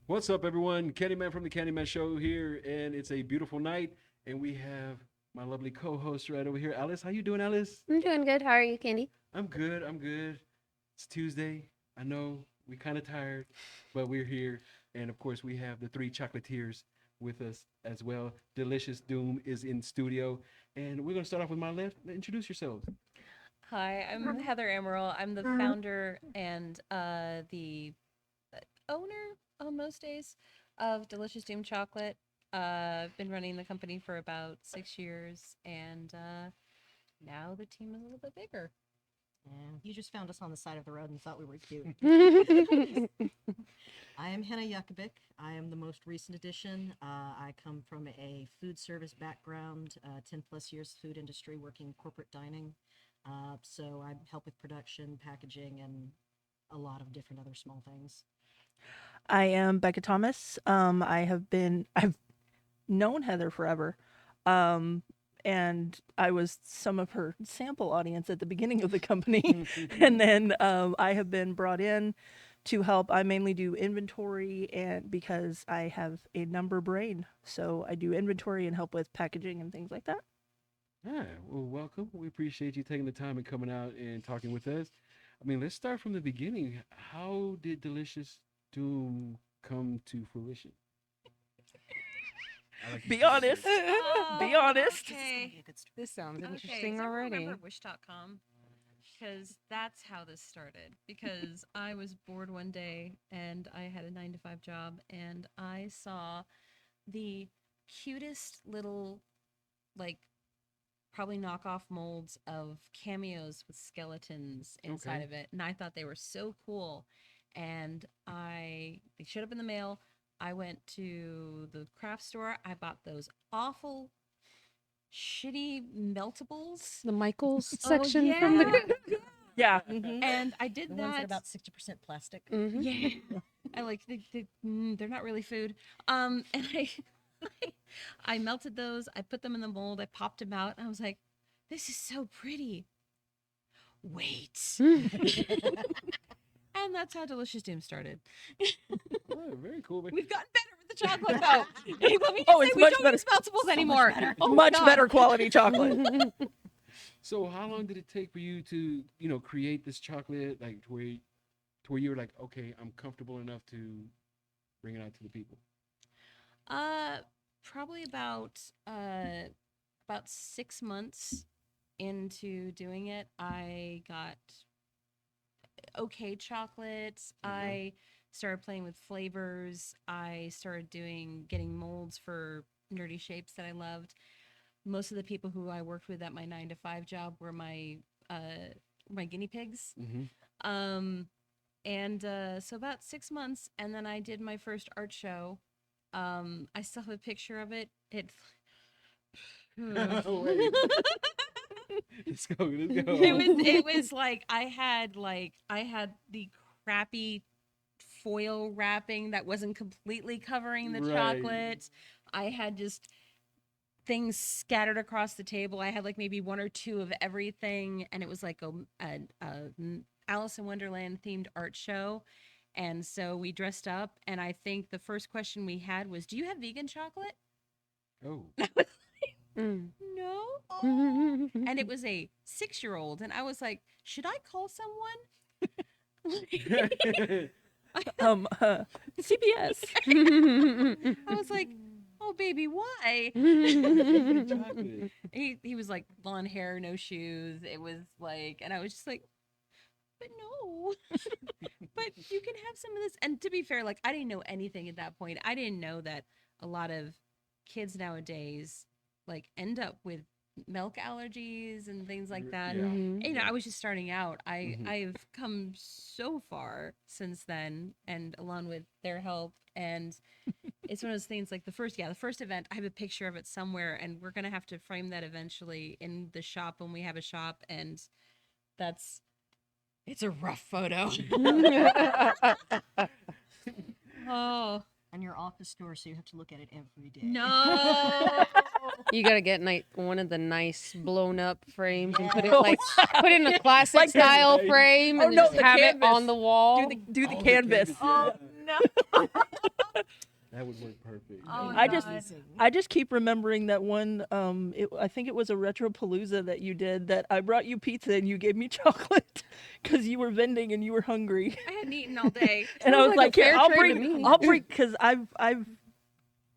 What's up, everyone? Candyman from the Candyman Show here, and it's a beautiful night, and we have my lovely co-host right over here, Alice. How you doing, Alice? I'm doing good. How are you, Candy? I'm good. I'm good. It's Tuesday. I know we kind of tired, but we're here, and of course, we have the three chocolatiers with us as well. Delicious Doom is in studio, and we're gonna start off with my left. Introduce yourselves. Hi, I'm Heather Emerald. I'm the founder and the owner on most days of Delicious Doom Chocolate. I've been running the company for about 6 years, and now the team is a little bit bigger. And you just found us on the side of the road and thought we were cute. I am Henna Yakubik. I am the most recent addition. I come from a food service background, 10 plus years food industry, working corporate dining. So I help with production, packaging, and a lot of different other small things. I am Becca Thomas. I've known Heather forever. And I was some of her sample audience at the beginning of the company. And then I have been brought in to help. I mainly do inventory and because I have a number brain. So I do inventory and help with packaging and things like that. All right. Well, welcome. We appreciate you taking the time and coming out and talking with us. I mean, let's start from the beginning. How did Delicious Doom come to fruition? Be honest. Be honest. Okay. This sounds Okay, interesting does everyone already. remember Wish.com? Because that's how this started. Because I was bored one day and I had a 9 to 5 job, and I saw the cutest little, like, probably knockoff molds of cameos with skeletons inside Okay. of it, and I thought they were so cool. And they showed up in the mail. I went to the craft store. I bought those awful, shitty meltables. The Michaels Oh, section from the. Yeah. And I did The that. ones that are about 60% plastic. Mhm. Yeah, I like they're not really food. And I melted those. I put them in the mold. I popped them out, and I was like, "This is so pretty." Wait, and that's how Delicious Doom started. Oh, very cool. We've gotten better with the chocolate, though. Let me just Oh, say, it's we much don't better. use meltables anymore. Oh my Much God. better quality chocolate. So, how long did it take for you to, create this chocolate, like to where you were like, okay, I'm comfortable enough to bring it out to the people? Probably about 6 months into doing it, I got okay chocolates. I started playing with flavors. I started getting molds for nerdy shapes that I loved. Most of the people who I worked with at my 9 to 5 job were my guinea pigs. Mm-hmm. Um, and so about 6 months, and then I did my first art show. I still have a picture of it. Wait. Let's go. Let's go. It was like I had the crappy foil wrapping that wasn't completely covering the Right. chocolate. I had just things scattered across the table. I had like maybe one or two of everything, and it was like a Alice in Wonderland themed art show. And so we dressed up, and I think the first question we had was, "Do you have vegan chocolate?" Oh. Mm. No. And it was a 6-year-old, and I was like, "Should I call someone?" CPS. I was like, "Oh, baby, why?" Chocolate. He was like blonde hair, no shoes. It was like, and I was just like, "But no, but you can have some of this." And to be fair, like I didn't know anything at that point. I didn't know that a lot of kids nowadays like end up with milk allergies and things like that. Yeah. Mhm. I was just starting out. Mhm. I've come so far since then, and along with their help. And it's one of those things like the first event, I have a picture of it somewhere, and we're gonna have to frame that eventually in the shop when we have a shop. And that's it's a rough photo. Oh And your office store, so you have to look at it every day. no. You gotta get one of the nice blown up frames and put it Oh, like put it in a classic Like the- style frame Oh, and no, just the have it canvas. on the wall. Do the Oh, canvas. yeah. Oh no. That would work perfect. Oh, I just- God. I just keep remembering that one. I think it was a Retropalooza that you did. That I brought you pizza and you gave me chocolate because you were vending and you were hungry. I hadn't eaten all day. And I Sounds was like a like, here, fair I'll trade to bring, me. I'll bring, because I've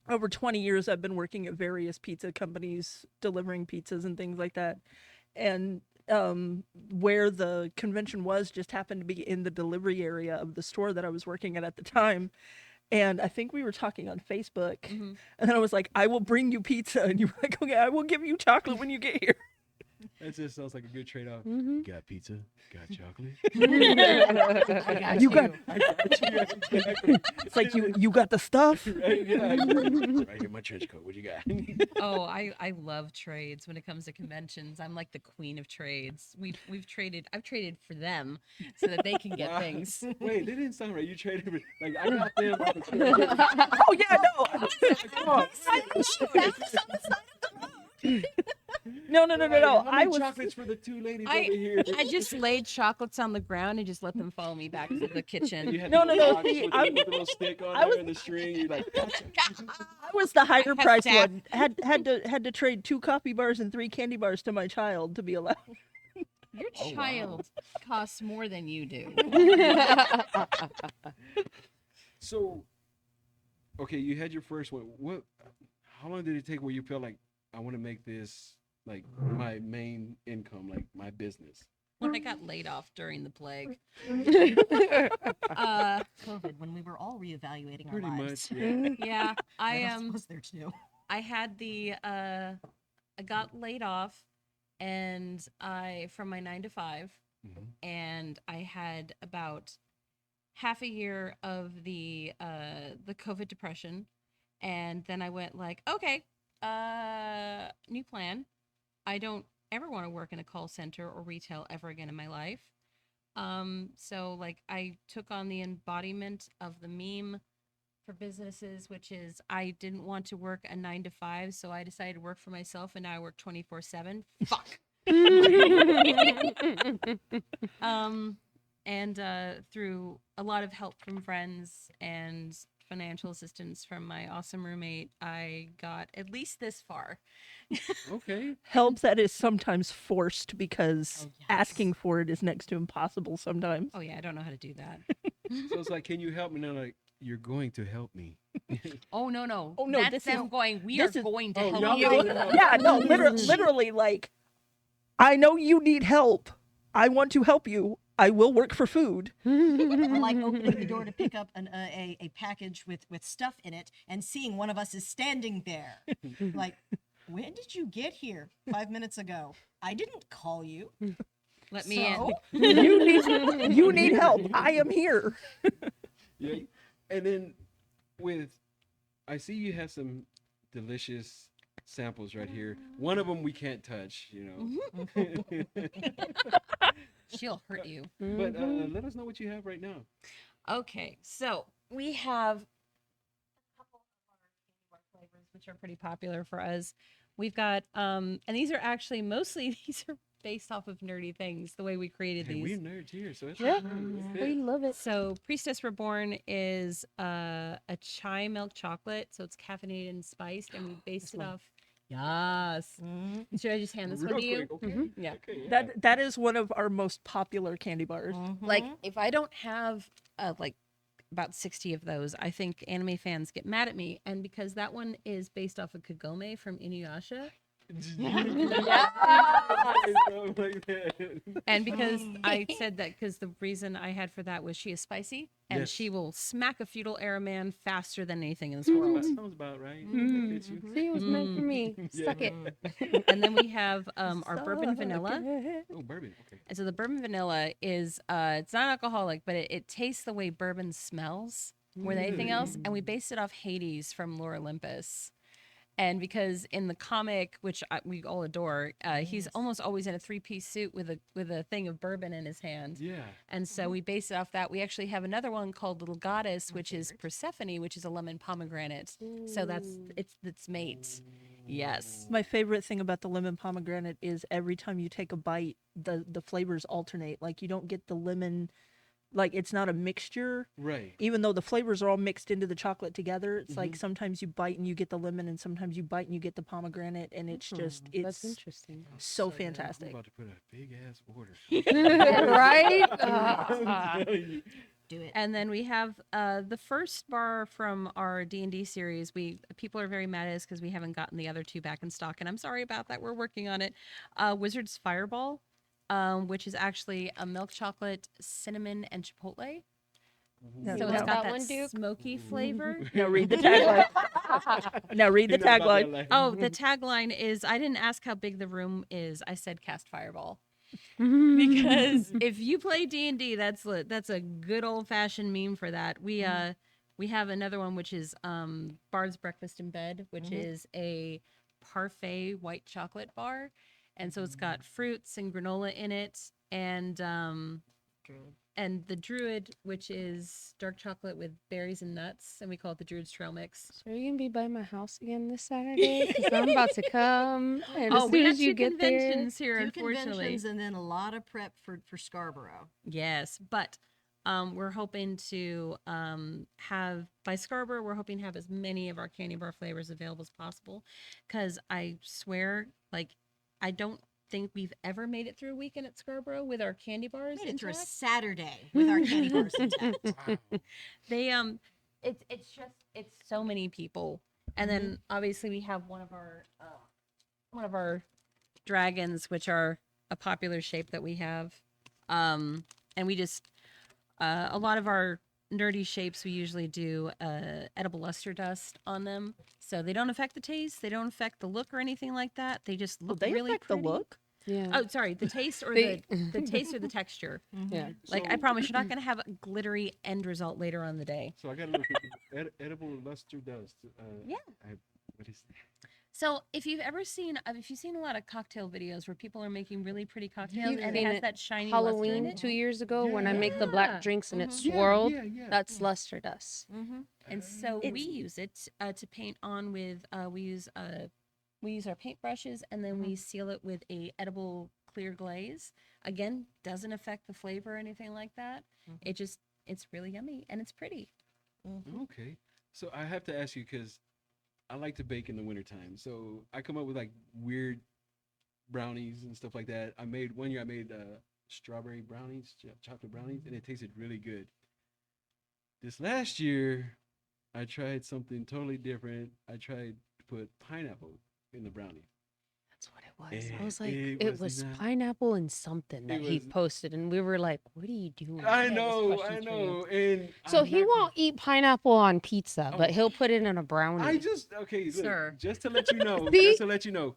over 20 years I've been working at various pizza companies delivering pizzas and things like that, and where the convention was just happened to be in the delivery area of the store that I was working at the time. And I think we were talking on Facebook, Mhm. and then I was like, I will bring you pizza, and you were like, okay, I will give you chocolate when you get here. That just sounds like a good trade-off. Mhm. Got pizza? Got chocolate? I got You got- I got you. Exactly. It's like you got the stuff. Right? Yeah. Right in my trench coat. What you got? Oh, I love trades when it comes to conventions. I'm like the queen of trades. I've traded for them so that they can get Wow. things. Wait, that didn't sound right. You traded for, like, I got them. Oh yeah, no, no. How I many was chocolates for the two ladies I- over here. I just laid chocolates on the ground and just let them follow me back to the You kitchen. had No, the no, box see, with, I'm- with the little stick on I there was- and the string. You're like, gotcha. I was the higher have price staff. one. Had to trade 2 coffee bars and 3 candy bars to my child to be allowed. Your Oh, wow. child costs more than you do. So, okay, you had your first one. How long did it take where you felt like I want to make this like my main income, like my business? When I got laid off during the plague. COVID, when we were all reevaluating Pretty our much. lives. Yeah. Yeah, I What else am. was there too? I had I got laid off, and from my 9 to 5, Mhm. and I had about half a year of the COVID depression, and then I went like, okay, new plan. I don't ever want to work in a call center or retail ever again in my life. So like I took on the embodiment of the meme for businesses, which is I didn't want to work a 9 to 5, so I decided to work for myself, and now I work 24/7. Fuck. And through a lot of help from friends and financial assistance from my awesome roommate, I got at least this far. Okay. Help that is sometimes forced because Oh, yes. asking for it is next to impossible sometimes. Oh yeah, I don't know how to do that. So it's like, can you help me? And I'm like, you're going to help me. Oh no. Oh, no, That's this them is- going, we this are is- going to Oh, help y'all you. going to help. Yeah, no, literally, like, I know you need help. I want to help you. I will work for food. Or like opening the door to pick up a package with stuff in it and seeing one of us is standing there. Like, when did you get here? 5 minutes ago. I didn't call you. Let me in. So? You need help. I am here. Yeah. And then I see you have some delicious samples right here. One of them we can't touch, you know. She'll hurt you. But let us know what you have right now. Okay, so we have a couple of our candy bar flavors, which are pretty popular for us. We've got, and these are actually mostly these are based off of nerdy things. The way we created Hey, these. we're nerds here, so it's Yeah. okay. It We fits. love it. So Priestess Reborn is a chai milk chocolate, so it's caffeinated and spiced, and we based it off. Yes. Should I just hand this Real one to you? quick, okay? Mhm. Yeah. Okay, yeah. That is one of our most popular candy bars. Like if I don't have like about 60 of those, I think anime fans get mad at me, and because that one is based off of Kagome from Inuyasha, Stuff like that. and because I said that because the reason I had for that was she is spicy and Yes. she will smack a feudal era man faster than anything in this That world. sounds about right. Mm. That fits you. See, it was meant for me. Suck it. And then we have our bourbon vanilla. Oh, bourbon. Okay. And so the bourbon vanilla is it's not alcoholic, but it tastes the way bourbon smells more than anything else. And we based it off Hades from Lore Olympus. And because in the comic, which we all adore, he's almost always in a 3-piece suit with a thing of bourbon in his hand. Yeah. And so we based it off that. We actually have another one called Little Goddess, which is Persephone, which is a lemon pomegranate. So it's mate. Yes. My favorite thing about the lemon pomegranate is every time you take a bite, the flavors alternate. Like you don't get the lemon like it's not a mixture. Right. Even though the flavors are all mixed into the chocolate together, it's like Mhm. sometimes you bite and you get the lemon, and sometimes you bite and you get the pomegranate, and it's just That's it's interesting. so I'm fantastic. about to put a big ass order. Right? I'm telling you. Do it. And then we have the first bar from our D&D series. People are very mad at us because we haven't gotten the other two back in stock, and I'm sorry about that. We're working on it. Wizard's Fireball, which is actually a milk chocolate, cinnamon, and chipotle. Now, So What's it's got that that one, Duke? smoky flavor. now read the tagline. Now read the You know about that tagline. life. Oh, the tagline is, I didn't ask how big the room is. I said cast Fireball. Because if you play D&D, that's a good old fashioned meme for that. We have another one which is Bard's Breakfast in Bed, which is a parfait white chocolate bar, and so it's got fruits and granola in it, and the Druid, which is dark chocolate with berries and nuts, and we call it the Druid's Trail Mix. So are you gonna be by my house again this Saturday? Because I'm about to come, and as we soon got as you two get there, conventions here, Two unfortunately. conventions and then a lot of prep for Scarborough. Yes, but we're hoping to have by Scarborough. We're hoping to have as many of our candy bar flavors available as possible, because I swear, like, I don't think we've ever made it through a weekend at Scarborough with our candy bars Made it through a intact. Saturday with our candy bars intact. Wow. They it's so many people, and then obviously we have one of our dragons, which are a popular shape that we have, and we just a lot of our nerdy shapes we usually do edible luster dust on them, so they don't affect the taste, they don't affect the look or anything like that. They just Will look they really affect pretty. the look? yeah, Oh, sorry, the taste or They- the taste or the texture. yeah. Like, I promise you're not gonna have a glittery end result later on in the day. So I got to look at edible luster dust. Yeah. What is that? So if you've seen a lot of cocktail videos where people are making really pretty cocktails You've and it seen has it that shiny luster in Halloween it, 2 years ago when I make the Yeah. black drinks and it Mhm. Yeah, swirled. yeah. That's luster dust. and so It's- we use it to paint on with. We use our paintbrushes, and then we seal it with a edible clear glaze. Again, doesn't affect the flavor or anything like that. It's really yummy and it's pretty. Okay. So I have to ask you because I like to bake in the wintertime. So I come up with like weird brownies and stuff like that. One year I made strawberry brownies, chocolate brownies, and it tasted really good. This last year, I tried something totally different. I tried to put pineapple in the brownie. That's what it was. I was like, It it was was not- pineapple and something that he was- posted, and we were like, "What are you doing?" I had this know, question for you. and So I'm he not won't eat pineapple on pizza, but Oh. he'll put it in a brownie. I just okay, look, Sir. just to let you know, See? just to let you know,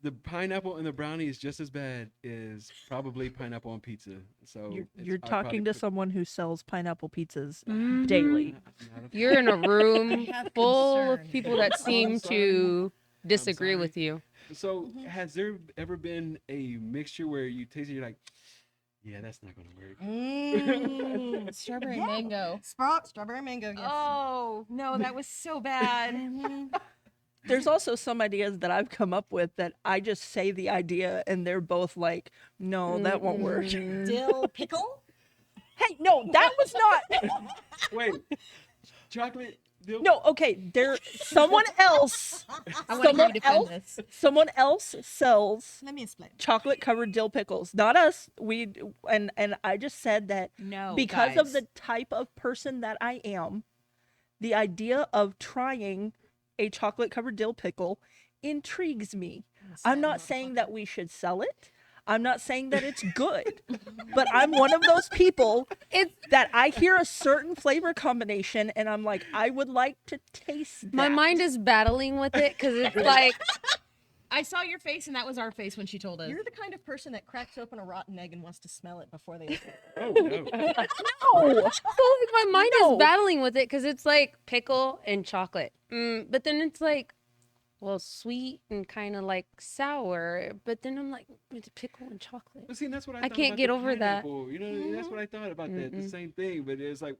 the pineapple in the brownie is just as bad as probably pineapple on pizza. So You're talking to someone who sells pineapple pizzas Mhm. daily. You're in a room have full of concern. people that seem sorry. to disagree sorry. with you. So has there ever been a mixture where you taste it, you're like, yeah, that's not gonna work. Strawberry Yeah. mango. Strawberry mango. Yes. Oh no, that was so bad. There's also some ideas that I've come up with that I just say the idea and they're both like, no, that won't work. Mm-mm. Dill pickle. Hey, no, that was not. Wait, chocolate? No, okay. There, someone else I want to hear Someone you defend else? this. Someone else sells Let me explain. chocolate covered dill pickles. Not us. And I just said that No, because of guys. the type of person that I am, the idea of trying a chocolate covered dill pickle intrigues me. I'm not saying that we should sell it. I'm not saying that it's good. But I'm one of those people that I hear a certain flavor combination and I'm like, I would like to taste that. My mind is battling with it because it's like, I saw your face, and that was our face when she told us. You're the kind of person that cracks open a rotten egg and wants to smell it before they open it. Oh no. No. so like my mind No. is battling with it because it's like pickle and chocolate. But then it's like, well, sweet and kind of like sour. But then I'm like, it's pickle and chocolate. But see, that's what I I thought can't about get the over that. pineapple. You know, that's what I thought about that. The Mm-mm. same thing, but it's like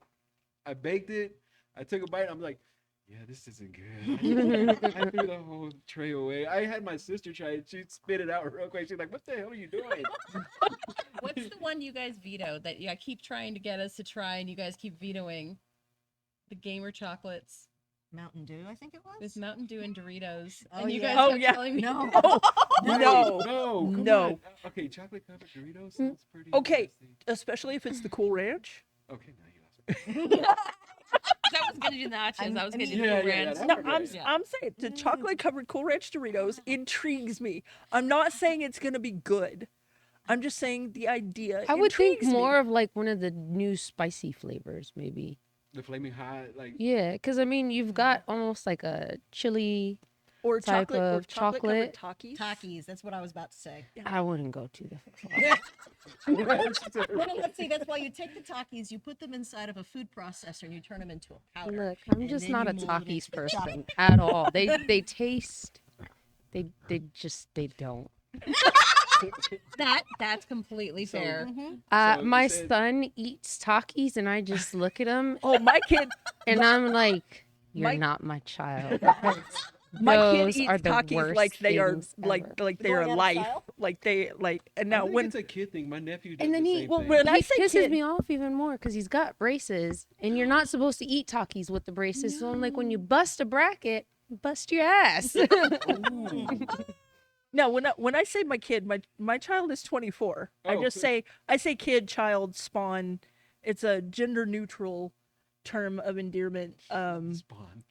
I baked it. I took a bite. I'm like, yeah, this isn't good. I threw the whole tray away. I had my sister try it. She spit it out real quick. She's like, "What the hell are you doing?" What's the one you guys veto that I keep trying to get us to try and you guys keep vetoing? The gamer chocolates Mountain Dew, I think it was. with Mountain Dew and Doritos. Oh, and you yeah. guys Oh, kept yeah. telling me No. Oh, Wait, no. no, come No. on. Okay, chocolate covered Doritos sounds pretty. Okay. nasty. Especially if it's the Cool Ranch. Okay, now you lost me. I was gonna do nachos. I was gonna do Yeah, Cool yeah, Ranch. that No, would- I'm Yeah. I'm saying the chocolate covered Cool Ranch Doritos intrigues me. I'm not saying it's gonna be good. I'm just saying the idea. I would think intrigues me. more of like one of the new spicy flavors, maybe. The flaming hot, like Yeah, because I mean, you've got almost like a chili. or type chocolate or of chocolate covered chocolate. Takis. Takis, that's what I was about to say. I wouldn't go to the. Well, let's see. That's why you take the Takis, you put them inside of a food processor, and you turn them into a powder. Look, I'm and just then not you a mold it Takis into the person chocolate. at all. They taste. They don't. That's completely So- fair. So you My said- son eats Takis, and I just look at him, Oh, my kid, and I'm like, "You're My- not my child." my kid Those eats are the Takis like worst they are things like ever. like they Going are out of life. style? Like they like. And I now think when it's a kid thing. My nephew does And then the he, same well, thing. when I he say pisses kid- me off even more because he's got braces, and you're not supposed to eat Takis with the braces. So I'm like, when you bust a bracket, bust your ass. no when I say my kid, my child is 24. I Oh, just cool. say kid, child, spawn. It's a gender neutral term of endearment. Spawn.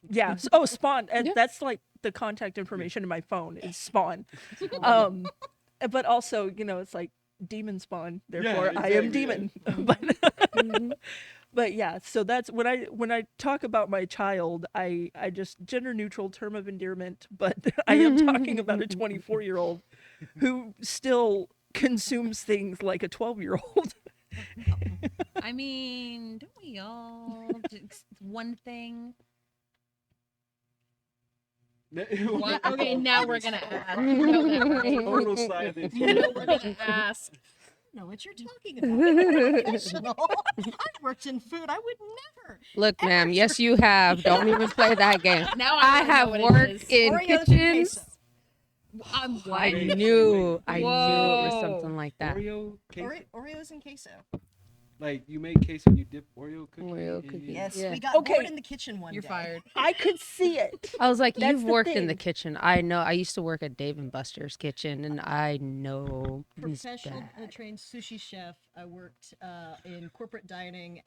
Yeah. Oh, spawn. And Yeah. that's like the contact information in my phone is spawn. But also, it's like demon spawn. Therefore, I am exactly, demon. Mhm. But yeah. So that's when I talk about my child, I just gender neutral term of endearment. But I am talking about a 24-year-old who still consumes things like a 12-year-old. I mean, don't we all? Just one thing. What? Okay, now we're gonna ask. You know that, right? Total silence. You know we're gonna ask. know what you're talking about. I'm a professional. I've worked in food. I would never. Look, ma'am. Yes, you have. Don't even play that game. Now I wanna know have what it worked is. in Oreos and kitchens. queso. I'm I white. Wait, knew wait, it was whoa. something like that. Oreo queso? Oreos and queso. Like you make queso and you dip Oreo cookie. Oreo in- cookie. Yes, Yeah. we got Okay. bored in the kitchen one You're day. fired. I could see it. I was like, That's you've the worked in the thing. kitchen. I know. I used to work at Dave and Buster's kitchen, and I know it's Professional bad. trained sushi chef. I worked in corporate dining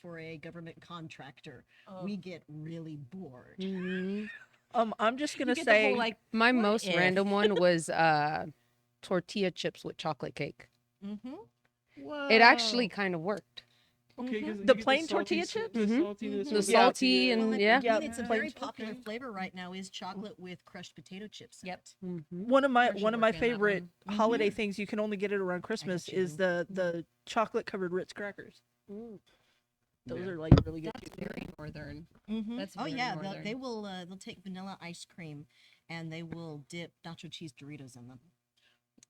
for a government contractor. We get really bored. Mhm. I'm just You gonna get the say whole, like, My what most if? random one was tortilla chips with chocolate cake. Mm-hmm. Whoa. It actually kind of worked. Okay, 'cause you The get plain salty tortilla s- chips? The Mhm. saltiness. The with salty tortilla. and- Well, yeah. I mean, it's a very Yes, popular okay. flavor right now is chocolate with crushed potato chips. in Yep. it. Mhm. one of my Commercial one of my working on that favorite one. holiday things you can only get it around Christmas you. is the chocolate covered Ritz crackers. Those Yeah. are like really good. That's very northern. Mm-hmm. That's Oh very yeah, northern. they will. They'll take vanilla ice cream, and they will dip nacho cheese Doritos in them.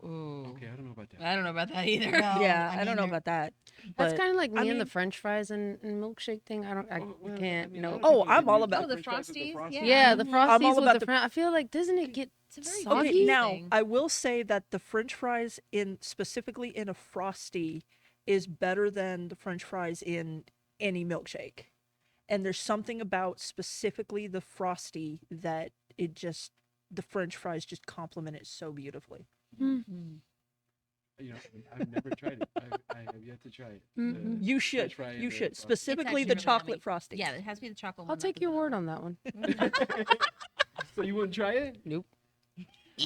Ooh. Okay, I don't know about that. I don't know about that either. Well, Yeah, I I don't mean, know they're- about that. That's But kind of like me I and the mean- French fries and milkshake thing. I Oh, well, can't. I mean, a No. lot of Oh, people I'm get all used to about- Oh, the french fries with Frosties? Frosties. Yeah, the Mhm. frosties I'm all with about the the- French. I feel like doesn't it get It's a very soggy? Okay, now thing. I will say that the French fries specifically in a frosty is better than the French fries in any milkshake. And there's something about specifically the frosty that the French fries just complement it so beautifully. You know, I've never tried it. I have yet to try it. Mhm. You French should. fry and You the should. frosty. Specifically actually the really chocolate yummy. frosty. Yeah, it has to be the chocolate I'll one. take your word on that one. So you wouldn't try it? Nope.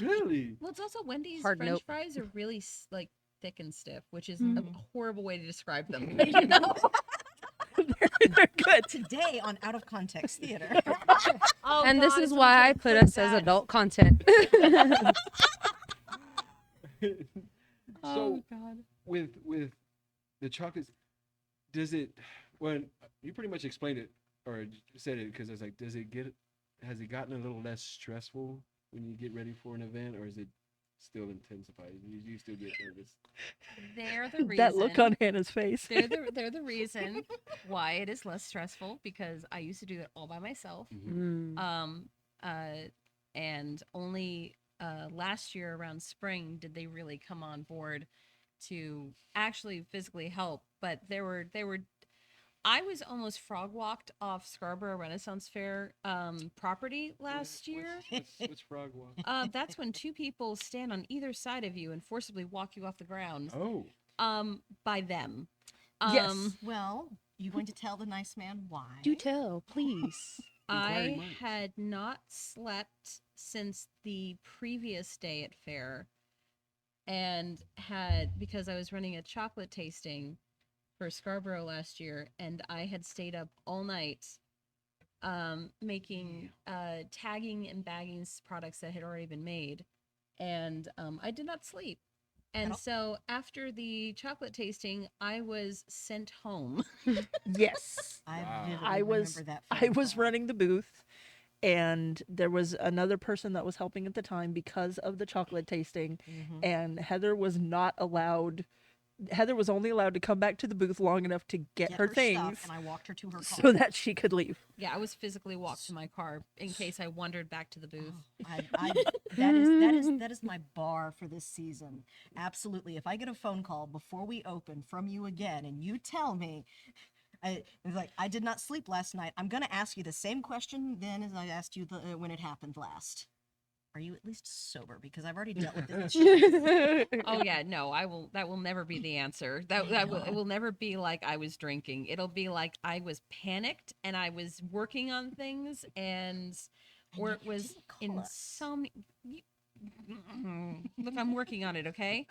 Really? Well, it's also Wendy's Hard French nope. fries are really like thick and stiff, which is Mhm. a horrible way to describe them. You know? They're good. Today on Out of Context Theater. Oh, And this God, is if why I somebody put put us as that- adult content. So God. with the chocolates, does it? Well, you pretty much explained it or said it because it's like, has it gotten a little less stressful when you get ready for an event, or is it still intensified? You still get nervous? They're the reason. That look on Hannah's face. They're the reason why it is less stressful because I used to do that all by myself. Mm. And only last year around spring did they really come on board to actually physically help, but they were I was almost frog walked off Scarborough Renaissance Fair property last year. What's frog walk? That's when two people stand on either side of you and forcibly walk you off the ground. Oh, By them. Yes. Well, you going to tell the nice man why? Do tell, please. Inquiring I minds. had not slept since the previous day at fair, and had, because I was running a chocolate tasting for Scarborough last year, and I had stayed up all night making tagging and bagging products that had already been made, and I did not sleep. And That'll- so after the chocolate tasting, I was sent home. Yes. I Wow. vividly I was remember that. I phone was call. running the booth, and there was another person that was helping at the time because of the chocolate tasting, Mhm. and Heather was not allowed. Heather was only allowed to come back to the booth long enough to get her Stuff, things and I walked her to her car. so that she could leave. Yeah, I was physically walked to my car in case I wandered back to the booth. That is my bar for this season. Absolutely. If I get a phone call before we open from you again, and you tell me, it's like, I did not sleep last night, I'm going to ask you the same question then as I asked you when it happened last. Are you at least sober? Because I've already dealt with it. Oh yeah, no, I will. That will never be the answer. It will never be like I was drinking. It'll be like I was panicked and I was working on things, or you it was didn't call us. insomnia. Look, I'm working on it. Okay.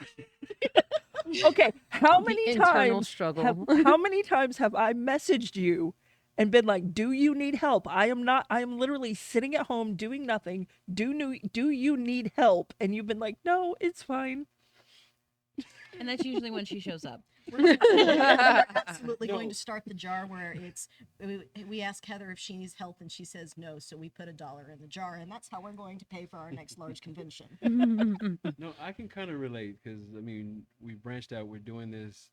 Okay, how The many internal times struggle. how many times have I messaged you and been like, "Do you need help? I am literally sitting at home doing nothing. Do you need help?" And you've been like, "No, it's fine." And that's usually when she shows up. We're absolutely going No. to start the jar where we ask Heather if she needs help, and she says no, so we put $1 in the jar, and that's how we're going to pay for our next large convention. no, I can kind of relate because I mean we branched out. We're doing this,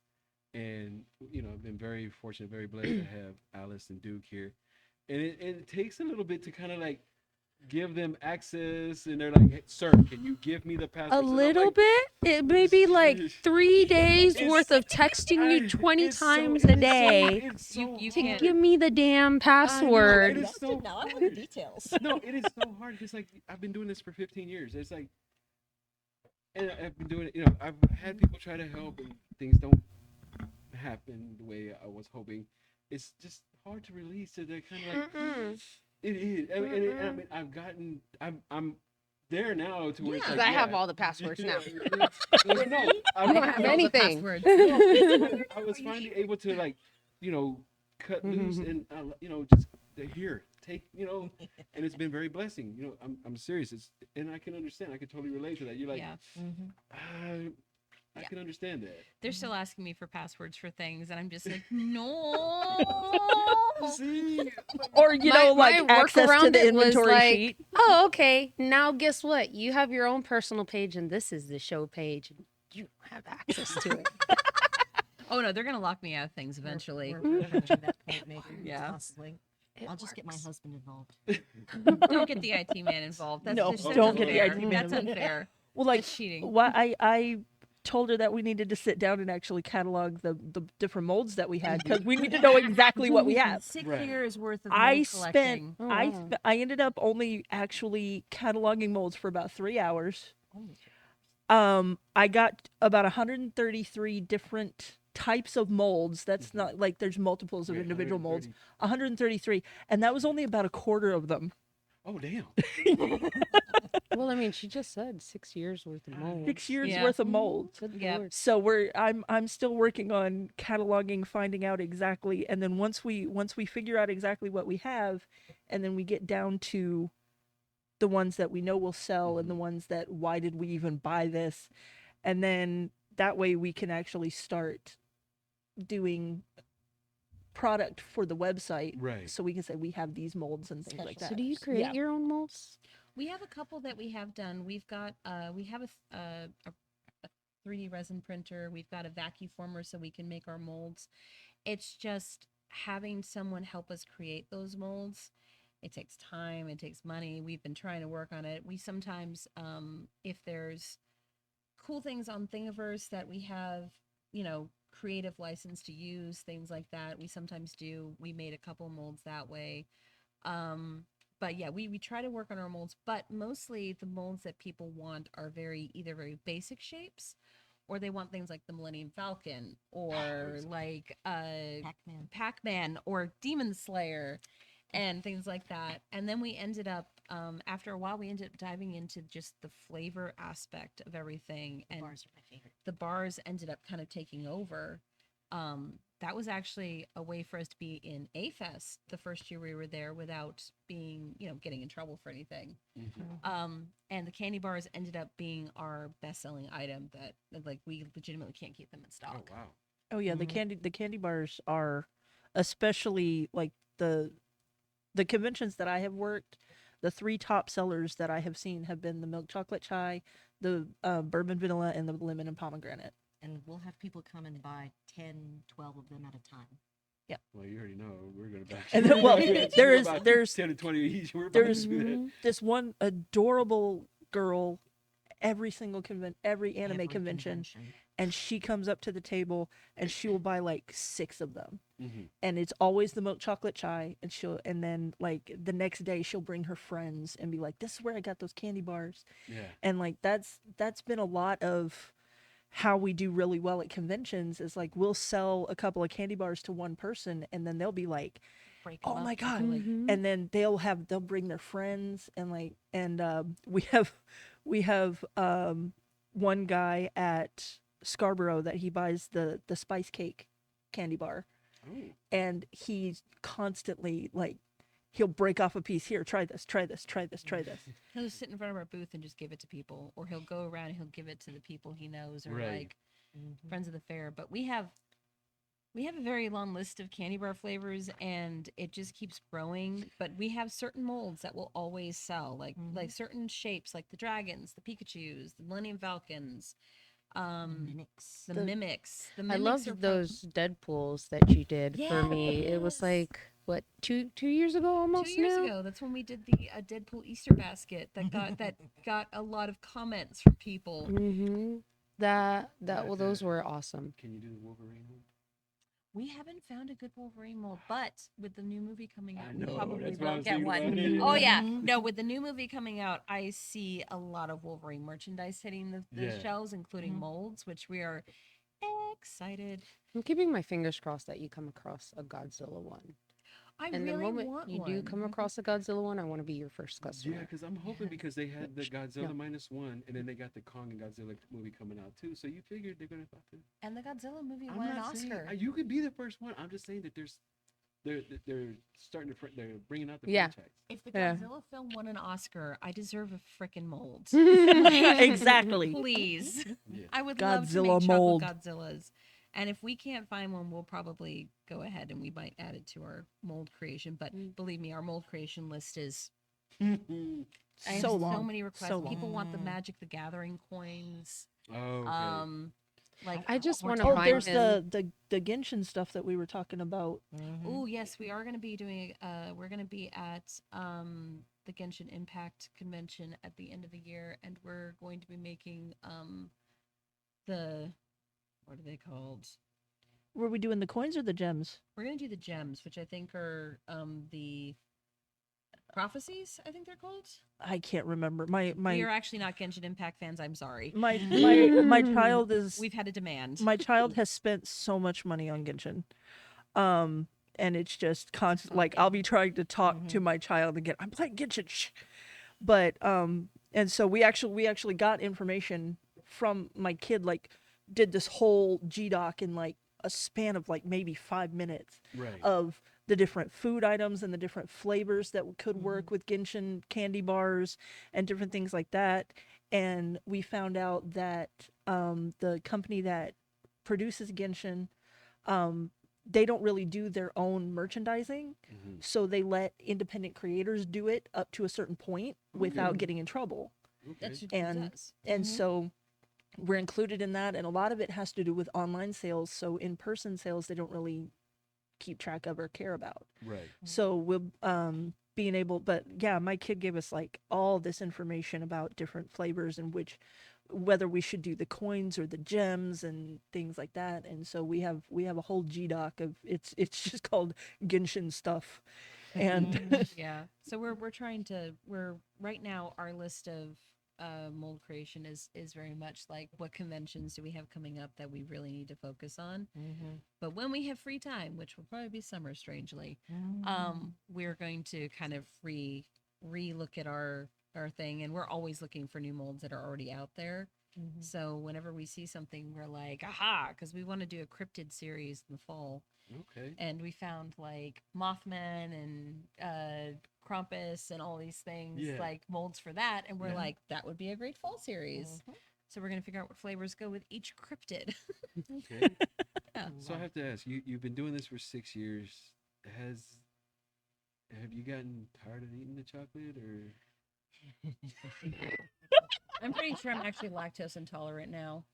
and I've been very fortunate, very blessed to have Alice and Duke here, and it takes a little bit to kind of like give them access, and they're like, hey, "Sir, can you give me the password?" A And I'm little like, bit. It may be like 3 days It's- worth of texting you 20 it's so- times a day It's so You to can't- give me the damn I password. know, it is so Now I want the details. no, it is so hard because like I've been doing this for 15 years. It's like, and I've been doing it. I've had people try to help, and things don't happen the way I was hoping. It's just hard to release. So they're kind of like, Mm-mm. it is. I mean, I'm there now to where it's Yeah. like, I have yeah. all the passwords now. No, I I don't have All the anything. passwords. I was finally able to like, cut loose and just here take and it's been very blessing. I'm serious. And I can understand. I can totally relate to that. You're like, Yeah. I can understand that. They're still asking me for passwords for things, and I'm just like, no. See, Or like my access to workaround the it was inventory like, sheet. oh, okay. Now guess what? You have your own personal page, and this is the show page. You don't have access to it. Oh no, they're gonna lock me out of things eventually. We're approaching that point, maybe. Yeah. Possibly. It I'll just get my works. husband involved. Don't get the IT man involved. That's No, just don't get the unfair. IT man That's involved. unfair. Well, like That's cheating. what I told her that we needed to sit down and actually catalog the different molds that we had because we need to know exactly what we have. 6 Right. years worth of I mold spent collecting. Oh, I wow. I ended up only actually cataloging molds for about 3 hours. Only I got about 133 different types of molds. That's not like there's multiples of Wait, individual molds. 130. 133, and that was only about a quarter of them. Oh damn. Well, I mean, she just said 6 years worth of mold. 6 years Yeah. worth of molds. Good Yep. Lord. So I'm still working on cataloging, finding out exactly, and then once we figure out exactly what we have, and then we get down to the ones that we know will sell and the ones that why did we even buy this, and then that way we can actually start doing product for the website, Right. so we can say we have these molds and things like Special. that. So do you create Yeah. your own molds? We have a couple that we have done. We've got we have a 3D resin printer. We've got a vacuum former so we can make our molds. It's just having someone help us create those molds. It takes time, it takes money. We've been trying to work on it. We sometimes if there's cool things on Thingiverse that we have, creative license to use, things like that. We sometimes do. We made a couple molds that way. But yeah, we try to work on our molds, but mostly the molds that people want are either very basic shapes, or they want things like the Millennium Falcon, or like Pac-Man. Pac-Man or Demon Slayer and things like that. And then we ended up, after a while, we ended up diving into just the flavor aspect of everything. The And bars are my favorite. the bars ended up kind of taking over. That was actually a way for us to be in A-Fest the first year we were there without being, getting in trouble for anything. And the candy bars ended up being our best-selling item that like we legitimately can't keep them in Oh stock. wow. Oh yeah, Mhm. the candy bars are, especially like the conventions that I have worked, the three top sellers that I have seen have been the milk chocolate chai, the bourbon vanilla, and the lemon and pomegranate. And we'll have people come and buy 10, 12 of them at a time. Well, you already know we're gonna back. And then, well, there's 10 to 20 each. We're about there's to do that. this one adorable girl every single every anime Every convention, and she comes up to the table and she will buy like 6 of them, Mhm. and it's always the milk chocolate chai, and then like the next day she'll bring her friends and be like, this is where I got those candy bars. Yeah. And like that's been a lot of how we do really well at conventions, is like we'll sell a couple of candy bars to one person and then they'll be like, Break oh them my up God. into, like, Mhm. and then they'll bring their friends, and like, and we have one guy at Scarborough that he buys the spice cake candy bar, Oh. and he's constantly like, he'll break off a piece. Here, try this, try this, try this, try this. He'll just sit in front of our booth and just give it to people, or he'll go around and he'll give it to the people he knows, or Right. like friends of the fair. But we have a very long list of candy bar flavors, and it just keeps growing. But we have certain molds that will always sell, like certain shapes, like the dragons, the Pikachu's, the Millennium Falcons, Mimics. the The- mimics. The I mimics are loved prob- those Deadpools that you did for me. It was Yes. like what, two years ago almost 2 years now? ago. That's when we did the Deadpool Easter basket that got a lot of comments from people. Mm-hmm. Well, those were awesome. Can you do the Wolverine one? We haven't found a good Wolverine mold, but with the new movie coming out, I we know, probably that's what I will was get thinking one. about it. Oh yeah, Mhm. no, with the new movie coming out, I see a lot of Wolverine merchandise hitting the Yeah. shelves, including Mhm. molds, which we are excited. I'm keeping my fingers crossed that you come across a Godzilla one. I And really the moment want you one. do come across a Godzilla one, I want to be your first customer. Yeah, because I'm hoping, because they had the Godzilla No. -1, and then they got the Kong and Godzilla movie coming out too. So you figured they're gonna have to. And the Godzilla movie I'm won an not saying Oscar. you could be the first one. I'm just saying that they're starting to they're bringing out the Yeah. franchise. If the Yeah. Godzilla film won an Oscar, I deserve a freaking mold. Exactly. Please. Yeah. I would love to Godzilla make mold. chocolate Godzillas. And if we can't find one, we'll probably go ahead and we might add it to our mold creation. But believe me, our mold creation list is I have So so long. many requests. So long. People want the Magic the Gathering coins. Oh, okay. Like I just we're wanna Oh, find there's him. the Genshin stuff that we were talking about. Oh yes, we are going to be doing. We're going to be at the Genshin Impact convention at the end of the year, and we're going to be making the what are they called? Were we doing the coins or the gems? We're going to do the gems, which I think are the prophecies. I think they're called. I can't remember. We are My actually not Genshin Impact fans. I'm sorry. my child is We've had a demand. my child has spent so much money on Genshin. And it's just constant. Like, I'll be trying to talk to my child again. I'm playing Genshin. Shh. But and so we actually got information from my kid. Like, did this whole GDoc in like a span of like maybe 5 minutes Right. of the different food items and the different flavors that could work with Genshin candy bars and different things like that. And we found out that the company that produces Genshin, they don't really do their own merchandising. Mhm. So they let independent creators do it up to a certain point without Okay. getting in trouble. Okay. That's what and- it does. And so we're included in that. And a lot of it has to do with online sales. So in-person sales, they don't really keep track of or care about. Right. So we'll being able, but yeah, my kid gave us like all this information about different flavors and which whether we should do the coins or the gems and things like that. And so we have a whole GDoc of it's just called Genshin stuff. And Yeah. So we're trying to we're right now our list of mold creation is very much like what conventions do we have coming up that we really need to focus on. But when we have free time, which will probably be summer, strangely, we're going to kind of re-look at our thing, and we're always looking for new molds that are already out there. So whenever we see something, we're like, aha, because we want to do a cryptid series in the fall. Okay. And we found like Mothman and Krampus and all these things, Yeah. like molds for that. And we're Yeah. like, that would be a great fall series. So we're going to figure out what flavors go with each cryptid. Okay. Yeah. So I have to ask, you've been doing this for 6 years. Have you gotten tired of eating the chocolate, or? I'm pretty sure I'm actually lactose intolerant now.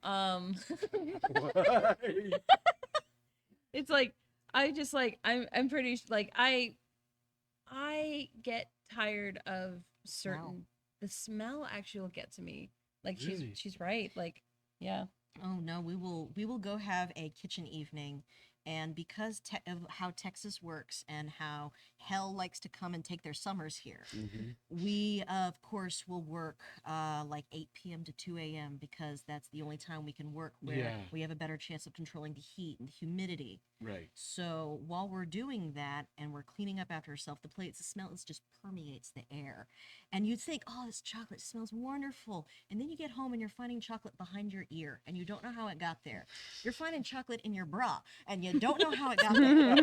Why? It's like I'm pretty like I get tired of certain the smell actually will get to me. Like Really? she's right. Like yeah. Oh no, we will go have a kitchen evening, and because of how Texas works and how hell likes to come and take their summers here, we of course will work like 8 p.m. to 2 a.m. because that's the only time we can work where Yeah. we have a better chance of controlling the heat and the humidity. Right. So while we're doing that and we're cleaning up after ourselves, the smell just permeates the air. And you'd think, oh, this chocolate smells wonderful. And then you get home and you're finding chocolate behind your ear and you don't know how it got there. You're finding chocolate in your bra and you don't know how it got there.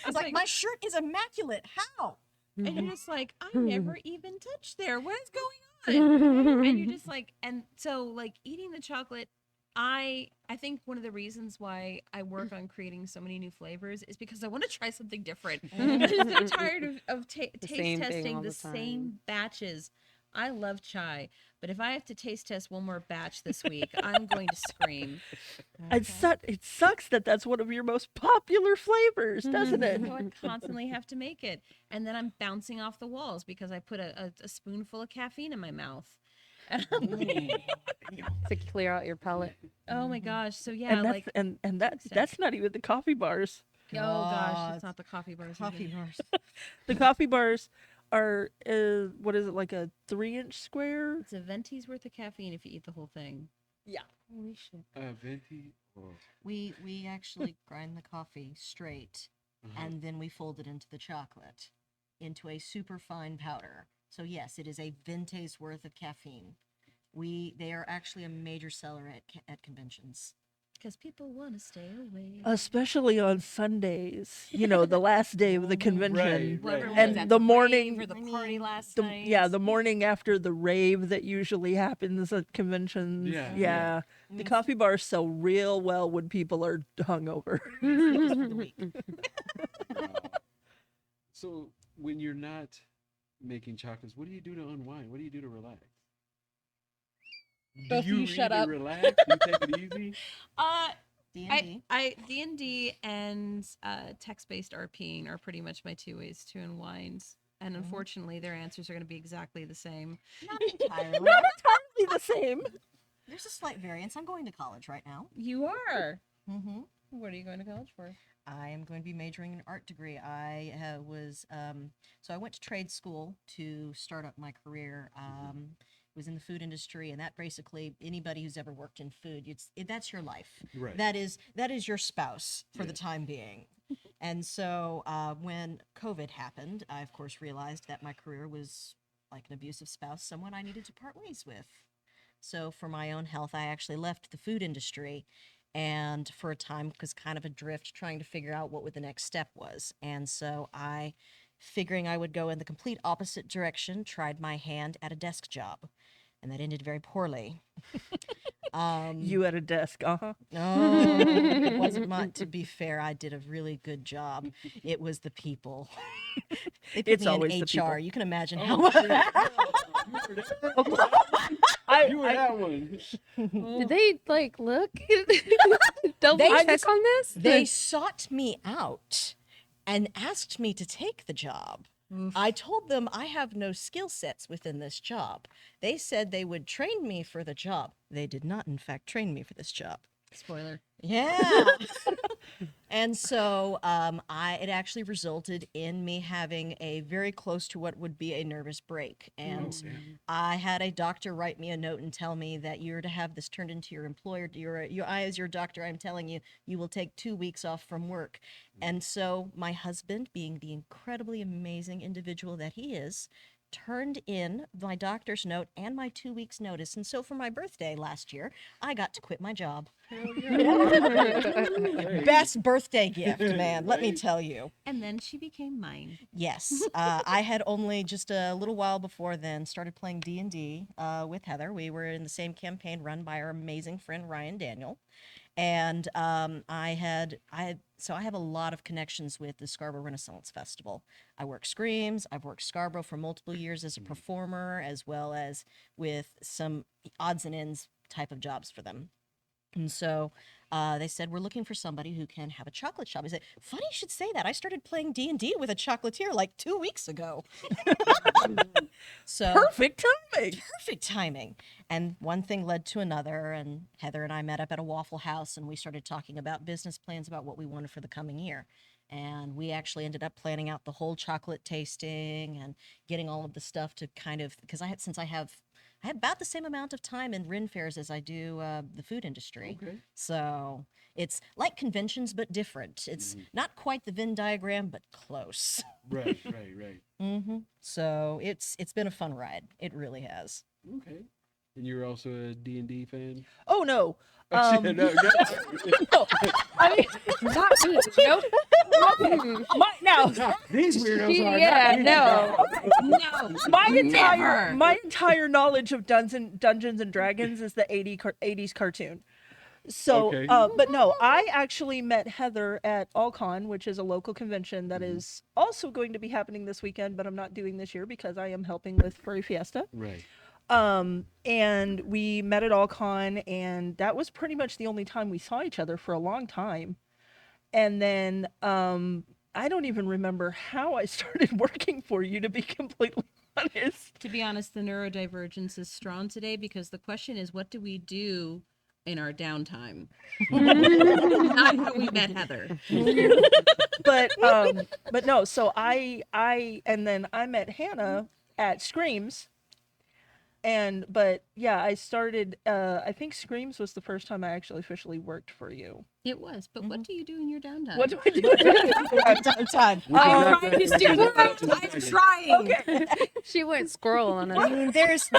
It's like, my shirt is immaculate. How? And you're just like, I never even touched there. What is going on? And you're just like, and so like eating the chocolate, I think one of the reasons why I work on creating so many new flavors is because I want to try something different. I'm just so tired of taste same thing testing all the the time. same batches. I love chai, but if I have to taste test one more batch this week, I'm going to scream. it sucks that that's one of your most popular flavors, doesn't it? So I constantly have to make it, and then I'm bouncing off the walls because I put a spoonful of caffeine in my mouth. To clear out your palate. Oh my gosh! So yeah, And that's like and that's Exactly. that's not even the coffee bars. oh gosh, God. it's not the coffee bars. Coffee even. bars. The coffee bars are what is it, like a 3-inch square? It's a venti's worth of caffeine if you eat the whole thing. Holy shit. Venti. Oh. We actually grind the coffee straight Uh-huh. and then we fold it into the chocolate into a super fine powder. So yes, it is a vintage worth of caffeine. They are actually a major seller at conventions. Because people want to stay away. Especially on Sundays, the last day of the convention. Right. Whoever And was at the rave morning- or the party last The, night. yeah, the morning after the rave that usually happens at conventions. Yeah, Yeah. yeah. The coffee bars sell real well when people are hungover. For the week. Wow. So when you're not making chocolates, what do you do to unwind? What do you do to relax? Both do of you read shut and up. relax? Do you take it easy? D&D. D&D and text-based RPing are pretty much my two ways to unwind. And unfortunately, their answers are going to be exactly the same. Not entirely. Not entirely the same. There's a slight variance. I'm going to college right now. You are. Mm-hmm. What are you going to college for? I am going to be majoring in an art degree. I so I went to trade school to start up my career. Was in the food industry, and that basically anybody who's ever worked in food, that's your life. Right. That is your spouse for the Yeah. time being. And so when COVID happened, I of course realized that my career was like an abusive spouse, someone I needed to part ways with. So for my own health, I actually left the food industry, and for a time was kind of adrift trying to figure out what the next step was. And so I, figuring I would go in the complete opposite direction, tried my hand at a desk job, and that ended very poorly. You at a desk, No, it wasn't much. To be fair, I did a really good job. It was the people. They put It's me always in the HR. people. You can imagine Oh, how. shit. You were I that one. Did they like look? Double They check just- on this? They sought me out and asked me to take the job. I told them I have no skill sets within this job. They said they would train me for the job. They did not, in fact, train me for this job. Spoiler. Yeah. And so it actually resulted in me having a very close to what would be a nervous break. And Oh, yeah. I had a doctor write me a note and tell me that you're to have this turned into your employer. I, as your doctor, I'm telling you, you will take 2 weeks off from work. And so my husband, being the incredibly amazing individual that he is, turned in my doctor's note and my 2 weeks notice. And so for my birthday last year, I got to quit my job. Hey. Best birthday gift, man. Let me Right. tell you. And then she became mine. Yes, I had only just a little while before then started playing D&D with Heather. We were in the same campaign run by our amazing friend Ryan Daniel, and so I have a lot of connections with the Scarborough Renaissance Festival. I work Screams. I've worked Scarborough for multiple years as a performer, as well as with some odds and ends type of jobs for them. And so they said, we're looking for somebody who can have a chocolate shop. I said, funny you should say that. I started playing D&D with a chocolatier like 2 weeks ago. So Perfect timing. perfect timing. And one thing led to another, and Heather and I met up at a Waffle House, and we started talking about business plans about what we wanted for the coming year. And we actually ended up planning out the whole chocolate tasting and getting all of the stuff to kind of, because I have about the same amount of time in Ren fairs as I do the food industry. Okay. So it's like conventions, but different. It's not quite the Venn diagram, but close. Right, right. So it's been a fun ride. It really has. Okay. And you're also a D&D fan? Oh no. No, No, I mean, Not me. Nope. now These weirdos are. Yeah, not me. no. my entire knowledge of Dungeons and Dragons is the 80s cartoon. So, Okay. but no, I actually met Heather at AllCon, which is a local convention that is also going to be happening this weekend, but I'm not doing this year because I am helping with Furry Fiesta. Right. And we met at AllCon, and that was pretty much the only time we saw each other for a long time. And then I don't even remember how I started working for you, to be completely honest. To be honest, the neurodivergence is strong today because the question is, what do we do in our downtime? Not how we met Heather. But no, so I met Hannah at Screams. But yeah, I started I think Screams was the first time I actually officially worked for you. It was, but what do you do in your downtime? What do I do? Time. I'm trying to steer the right. I'm trying. Okay. She went squirrel on I us. mean, there's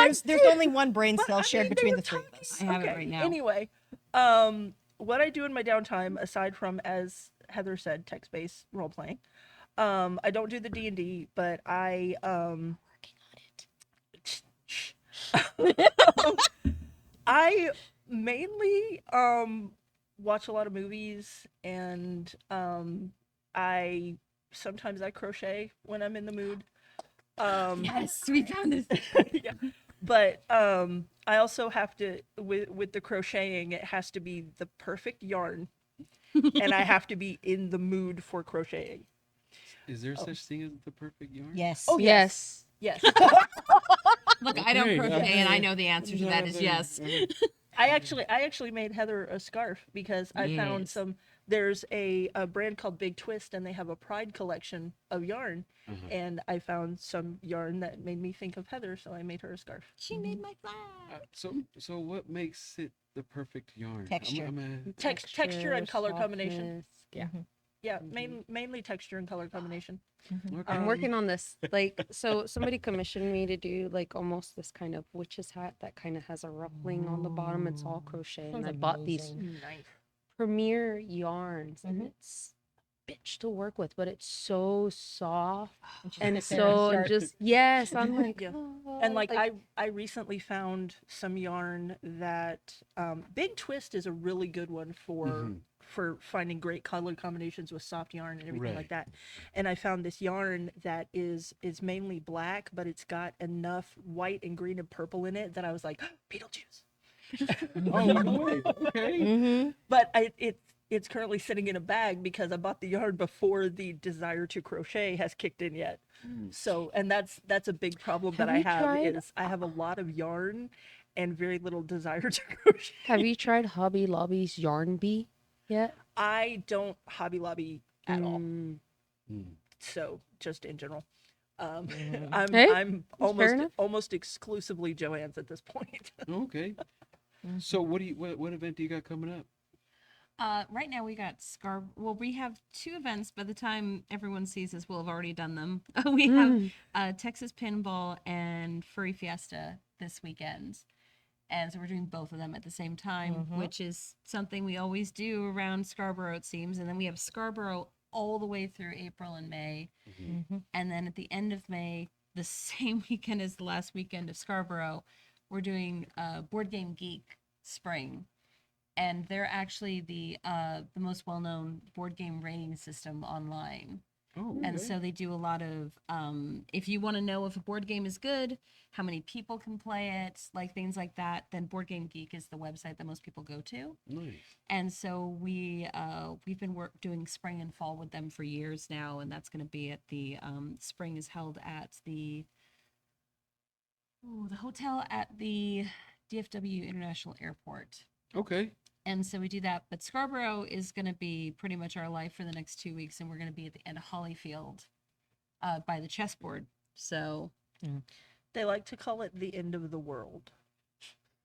only one brain cell shared between the three of us. I have it right now. Anyway, what I do in my downtime, aside from, as Heather said, text-based role playing, I don't do the D&D, but I I mainly watch a lot of movies, and I sometimes I crochet when I'm in the mood. Yes, we found this. Yeah. But I also have to, with the crocheting, it has to be the perfect yarn, and I have to be in the mood for crocheting. Is there such thing as the perfect yarn? Yes. Oh, Yes. Yes. Look, I don't Okay, crochet, and I know the Answer answer to that is yes. I actually made Heather a scarf because I found Yes. there's a brand called Big Twist, and they have a Pride collection of yarn, and I found some yarn that made me think of Heather, so I made her a scarf. She made my flag. So what makes it the perfect yarn? Texture. Texture and color combination. Yeah. Yeah, mainly texture and color combination. Okay. I'm working on this. Like, so somebody commissioned me to do like almost this kind of witch's hat that kind of has a ruffling on the bottom. It's all crochet. And I bought these Nice. premier yarns, and it's a bitch to work with, but it's so soft and it's so just, yes, I'm like, Yeah. oh, And like I recently found some yarn that Big Twist is a really good one for finding great color combinations with soft yarn and everything like that. And I found this yarn that is mainly black, but it's got enough white and green and purple in it that I was like, Beetlejuice. Oh, no way. Okay. Mm-hmm. But it's currently sitting in a bag because I bought the yarn before the desire to crochet has kicked in yet. So, and that's a big problem that Have I you have tried- is I have a lot of yarn and very little desire to crochet. Have you tried Hobby Lobby's Yarn Bee yet? I don't Hobby Lobby at all. Mm. So, just in general. Mhm. Hey, I'm that's fair enough. almost exclusively Joann's at this point. Okay. So what event do you got coming up? Right now we got Well, we have 2 events. By the time everyone sees this, we'll have already done them. We have Texas Pinball and Furry Fiesta this weekend. And so we're doing both of them at the same time, which is something we always do around Scarborough, it seems. And then we have Scarborough all the way through April and May. And then at the end of May, the same weekend as the last weekend of Scarborough, we're doing Board Game Geek Spring. And they're actually the most well-known board game rating system online. Oh, And okay. so they do a lot of, if you want to know if a board game is good, how many people can play it, like things like that, then Board Game Geek is the website that most people go to. Nice. And so we've been doing spring and fall with them for years now, and that's going to be at the spring is held at the hotel at the DFW International Airport. Okay. And so we do that. But Scarborough is going to be pretty much our life for the next 2 weeks. And we're going to be at the end of Hollyfield by the chessboard. So They like to call it the end of the world.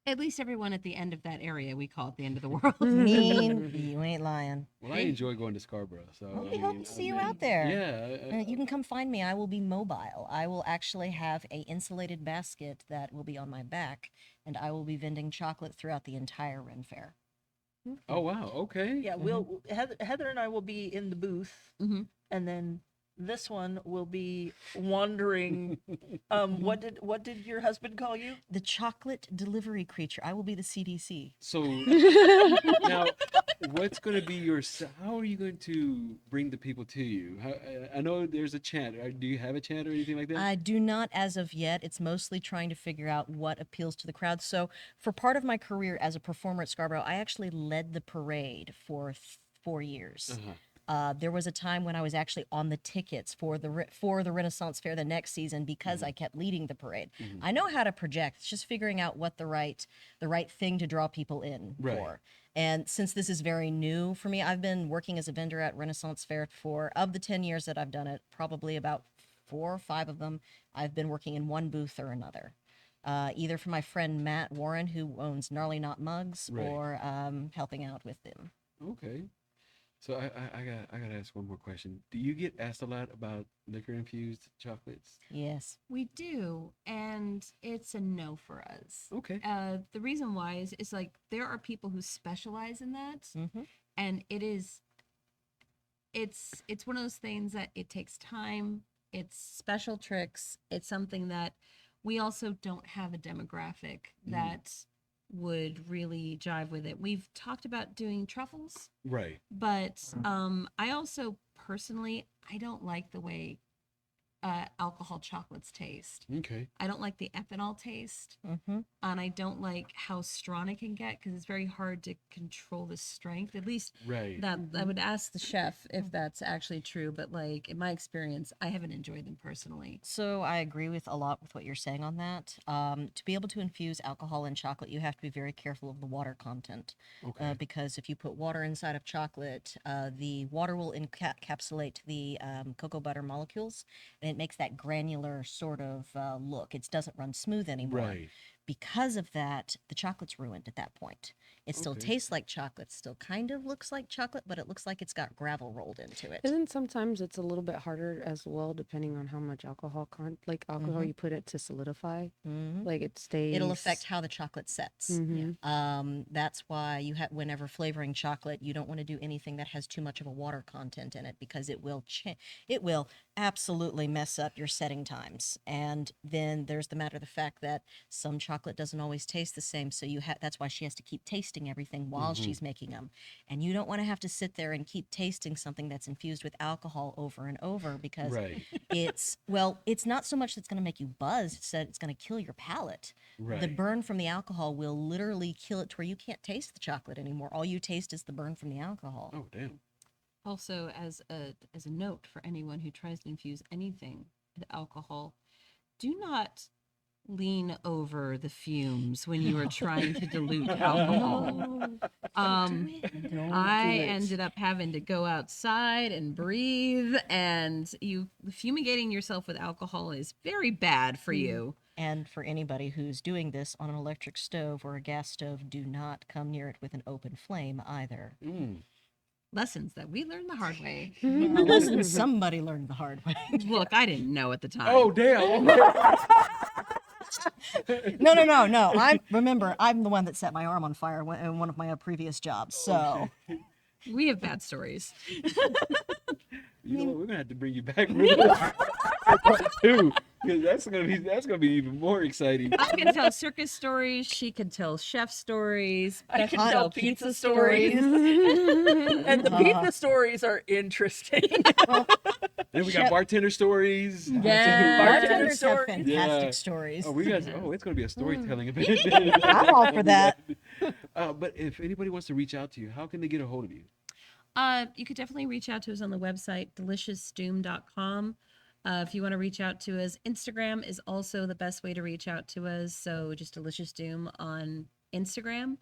at least everyone at the end of that area, we call it the end of the world. Mean, you ain't lying. Well, I enjoy going to Scarborough, so Well, I we hope mean, to see you out there. Yeah. You can come find me. I will be mobile. I will actually have a insulated basket that will be on my back, and I will be vending chocolate throughout the entire Ren Fair. Oh wow. Okay. Yeah, Heather and I will be in the booth, Mhm. and then this one will be wandering. What did your husband call you? The chocolate delivery creature. I will be the CDC. So now, what's going to be how are you going to bring the people to you? I know there's a chant. Do you have a chant or anything like that? I do not as of yet. It's mostly trying to figure out what appeals to the crowd. So, for part of my career as a performer at Scarborough, I actually led the parade for 4 years. Uh-huh. There was a time when I was actually on the tickets for the Renaissance Fair the next season because I kept leading the parade. I know how to project. It's just figuring out what the right thing to draw people in Right. for. And since this is very new for me, I've been working as a vendor at Renaissance Fair of the 10 years that I've done it, probably about 4 or 5 of them, I've been working in one booth or another. Either for my friend Matt Warren, who owns Gnarly Knot Mugs, Right. or helping out with them. Okay. So I gotta ask one more question. Do you get asked a lot about liquor infused chocolates? Yes. We do. And it's a no for us. Okay. The reason why is like there are people who specialize in that. Mm-hmm. And it's one of those things that it takes time. It's special tricks. It's something that we also don't have a demographic that would really jive with it. We've talked about doing truffles, Right. but I also personally I don't like the way alcohol chocolates taste. Okay. I don't like the ethanol taste, Mm-hmm. and I don't like how strong it can get because it's very hard to control the strength. At least Right. that I would ask the chef if that's actually true, but like in my experience, I haven't enjoyed them personally. So I agree with a lot with what you're saying on that. To be able to infuse alcohol in chocolate, you have to be very careful of the water content. Okay. Because if you put water inside of chocolate, the water will encapsulate the cocoa butter molecules, and it makes that granular sort of look. It doesn't run smooth anymore. Right. Because of that, the chocolate's ruined at that point. It still Okay. tastes like chocolate, still kind of looks like chocolate, but it looks like it's got gravel rolled into it. Isn't sometimes it's a little bit harder as well, depending on how much alcohol you put it to solidify. Mhm. Like it stays. It'll affect how the chocolate sets. Mhm. That's why whenever flavoring chocolate, you don't want to do anything that has too much of a water content in it because it will absolutely mess up your setting times. And then there's the matter of the fact that some chocolate doesn't always taste the same. So that's why she has to keep tasting everything while she's making them. And you don't want to have to sit there and keep tasting something that's infused with alcohol over and over because Right. it's not so much that's going to make you buzz, it's that it's going to kill your palate. The Right. burn from the alcohol will literally kill it to where you can't taste the chocolate anymore. All you taste is the burn from the alcohol. Oh, damn. Also, as a note for anyone who tries to infuse anything with alcohol, do not lean over the fumes when you are trying to dilute alcohol. I ended up having to go outside and breathe, and fumigating yourself with alcohol is very bad for you. And for anybody who's doing this on an electric stove or a gas stove, do not come near it with an open flame either. Lessons that we learned the hard way. A lesson somebody learned the hard way. Look, I didn't know at the time. Oh, damn. No. I'm the one that set my arm on fire in one of my previous jobs. So We have bad stories. You know what? We're gonna have to bring you back for part two, because that's gonna be even more exciting. I can tell circus stories. She can tell chef stories. I Beth can can tell pizza stories. stories. And the pizza stories are interesting. Then we got bartender stories. Yeah. bartenders have stories. fantastic Yeah. stories. It's gonna be a storytelling event. I'm all for that. But if anybody wants to reach out to you, how can they get a hold of you? You could definitely reach out to us on the website, deliciousdoom.com. If you want to reach out to us, Instagram is also the best way to reach out to us. So just Delicious Doom on Instagram.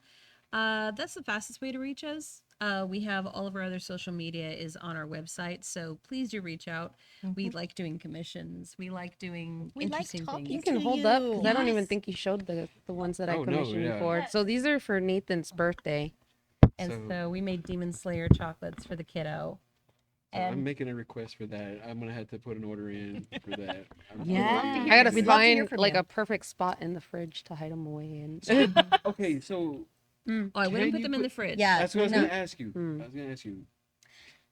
That's the fastest way to reach us. We have all of our other social media is on our website. So please do reach out. We like doing commissions. We like doing We like interesting talking. things. You can to hold up you. because I don't even Yes. think you showed the ones that I Oh, no, commissioned yeah. for. So these are for Nathan's birthday. And So- so we made Demon Slayer chocolates for the kiddo. I'm And making a request for that. I'm gonna have to put an order in for that. Yeah. to I hear gotta We'd love to hear find from like you. a perfect spot in the fridge to hide them away in. Okay, so oh, I Can wouldn't put you them in put- the fridge. Yeah. that's what I was no. gonna ask you. I was gonna ask you.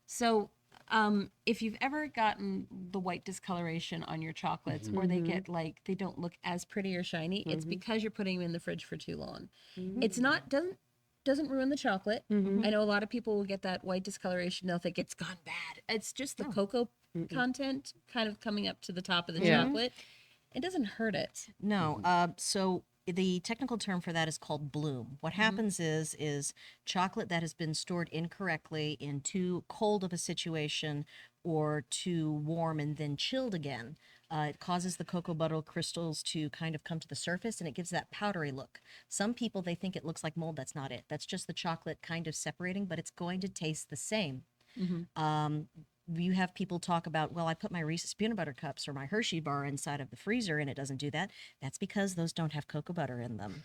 So, if you've ever gotten the white discoloration on your chocolates, or they get like they don't look as pretty or shiny, it's because you're putting them in the fridge for too long. It's not doesn't ruin the chocolate. I know a lot of people will get that white discoloration; they'll think it's gone bad. It's just the cocoa content kind of coming up to the top of the Yeah. chocolate. It doesn't hurt it. No. So the technical term for that is called bloom. What happens is chocolate that has been stored incorrectly in too cold of a situation or too warm and then chilled again. It causes the cocoa butter crystals to kind of come to the surface and it gives that powdery look. Some people, they think it looks like mold. That's not it. That's just the chocolate kind of separating, but it's going to taste the same. You have people talk about, well, I put my Reese's peanut butter cups or my Hershey bar inside of the freezer and it doesn't do that. That's because those don't have cocoa butter in them.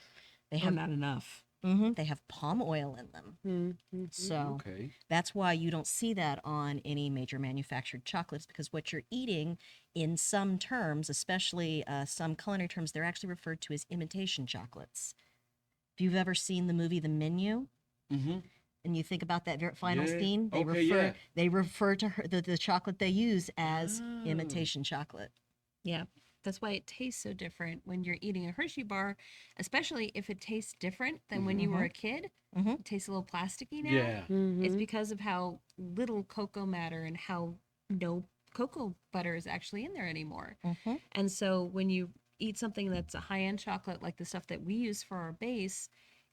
They have not enough. they have palm oil in them. So Okay. that's why you don't see that on any major manufactured chocolates because what you're eating in some terms, especially some culinary terms, they're actually referred to as imitation chocolates. If you've ever seen the movie The Menu, Mm-hmm. and you think about that final Yeah. scene, Okay, they refer to the chocolate they use as imitation chocolate. Yeah. That's why it tastes so different when you're eating a Hershey bar, especially if it tastes different than when you were a kid. It tastes a little plasticky now. Yeah. It's because of how little cocoa matter and how no cocoa butter is actually in there anymore. And so when you eat something that's a high-end chocolate like the stuff that we use for our base,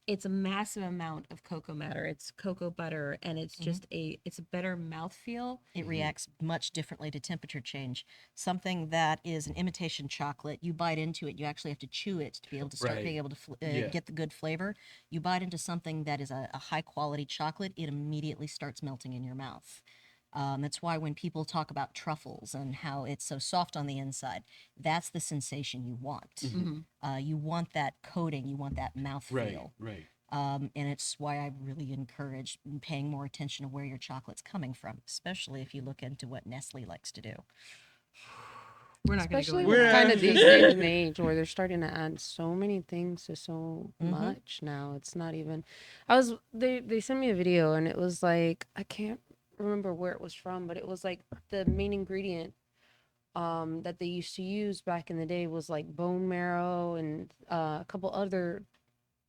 it's a massive amount of cocoa matter. It's cocoa butter, and it's just it's a better mouthfeel. It reacts much differently to temperature change. Something that is an imitation chocolate, you bite into it, you actually have to chew it to be able to start Right. being able to Yeah. get the good flavor. You bite into something that is a high quality chocolate, it immediately starts melting in your mouth. That's why when people talk about truffles and how it's so soft on the inside, that's the sensation you want. You want that coating, you want that mouthfeel. Right. And it's why I really encourage paying more attention to where your chocolate's coming from, especially if you look into what Nestle likes to do. We're not going to go Especially into with that. kind of this day and age where they're starting to add so many things to so much now. It's not even. They sent me a video and it was like I can't remember where it was from, but it was like the main ingredient that they used to use back in the day was like bone marrow and a couple other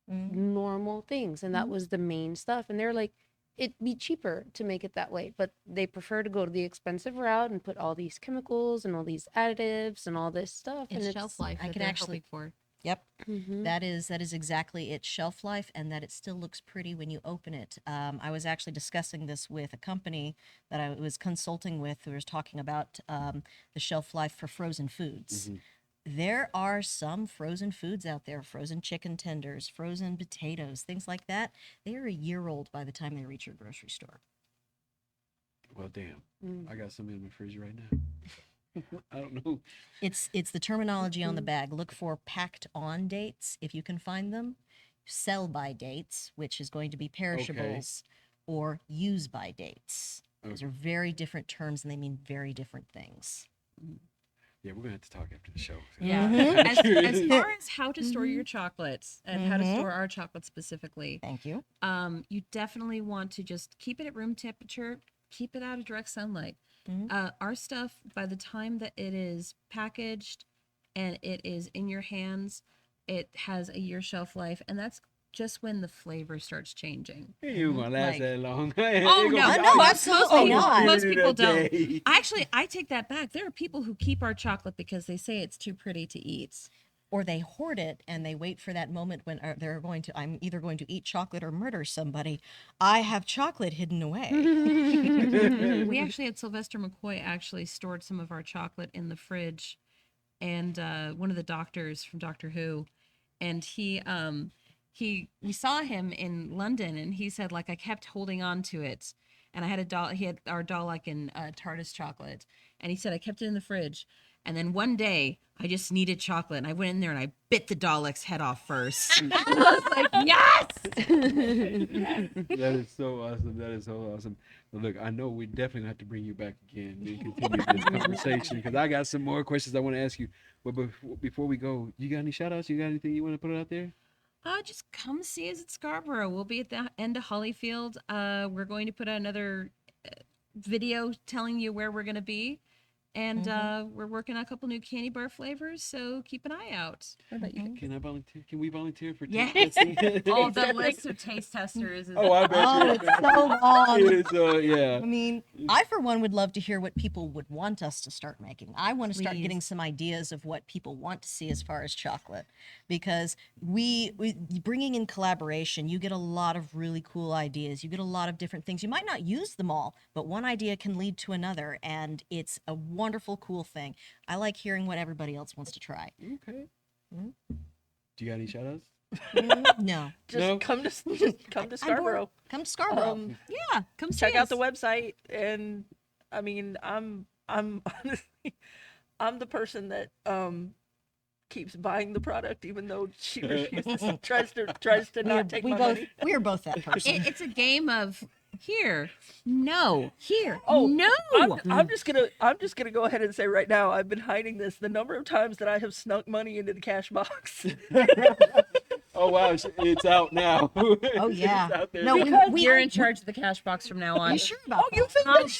normal things, and that was the main stuff. And they're like, it'd be cheaper to make it that way, but they prefer to go to the expensive route and put all these chemicals and all these additives and all this stuff. It's and shelf life. I that can they're actually- hoping for. Yep. Mhm. That is exactly its shelf life, and that it still looks pretty when you open it. I was actually discussing this with a company that I was consulting with, who was talking about the shelf life for frozen foods. There are some frozen foods out there, frozen chicken tenders, frozen potatoes, things like that. They are a year old by the time they reach your grocery store. Well, damn. Mm. I got some in my fridge right now. I don't know. It's the terminology on the bag. Look for packed on dates if you can find them. Sell by dates, which is going to be perishables, or use by dates. Those are very different terms and they mean very different things. Yeah, we're gonna have to talk after the show. Yeah. As far as how to store your chocolates and how to store our chocolate specifically, Thank you. you definitely want to just keep it at room temperature, keep it out of direct sunlight. Our stuff, by the time that it is packaged and it is in your hands, it has a year shelf life, and that's just when the flavor starts changing. You gonna last Like- that long? Oh no, No, most absolutely people, not. most people don't. Day. Actually, I take that back. There are people who keep our chocolate because they say it's too pretty to eat. Or they hoard it and they wait for that moment when they're going to, I'm either going to eat chocolate or murder somebody. I have chocolate hidden away. We actually had Sylvester McCoy actually stored some of our chocolate in the fridge, and one of the doctors from Doctor Who, and we saw him in London, and he said, like, I kept holding on to it, and I had a doll. He had our doll like in TARDIS chocolate, and he said I kept it in the fridge, and then one day I just needed chocolate, and I went in there and I bit the Dalek's head off first. I was like, yes. That is so awesome. That is so awesome. Well, look, I know we definitely have to bring you back again and continue this conversation because I got some more questions I want to ask you. But before we go, you got any shout outs? You got anything you want to put out there? Just come see us at Scarborough. We'll be at the end of Hollyfield. We're going to put out another video telling you where we're going to be. And we're working on a couple new candy bar flavors, so keep an eye out. What about you? Can I volunteer? Can we volunteer for Yeah. taste testing? Oh, the list of taste testers is Oh, I bet Oh, you. it's so long. It is, yeah. I mean, I for one would love to hear what people would want us to start making. I want to start Please. getting some ideas of what people want to see as far as chocolate, because we bringing in collaboration, you get a lot of really cool ideas. You get a lot of different things. You might not use them all, but one idea can lead to another, and it's a wonderful, cool thing. I like hearing what everybody else wants to try. Okay. Mhm. Do you got any shout outs? No, Just No? come to I'm bored. Scarborough. Come to Scarborough. yeah. Come see Check out the us. website, and I mean, I'm honestly, I'm the person that keeps buying the product, even though she refuses, tries to not take my money. We are both that person. It's a game of here, no, here, Oh, no. I'm just gonna go ahead and say right now, I've been hiding this. The number of times that I have snuck money into the cash box. Oh wow, it's out now. Oh yeah. It's out there. No, Because we You're in charge of the cash box from now on. You sure about You that?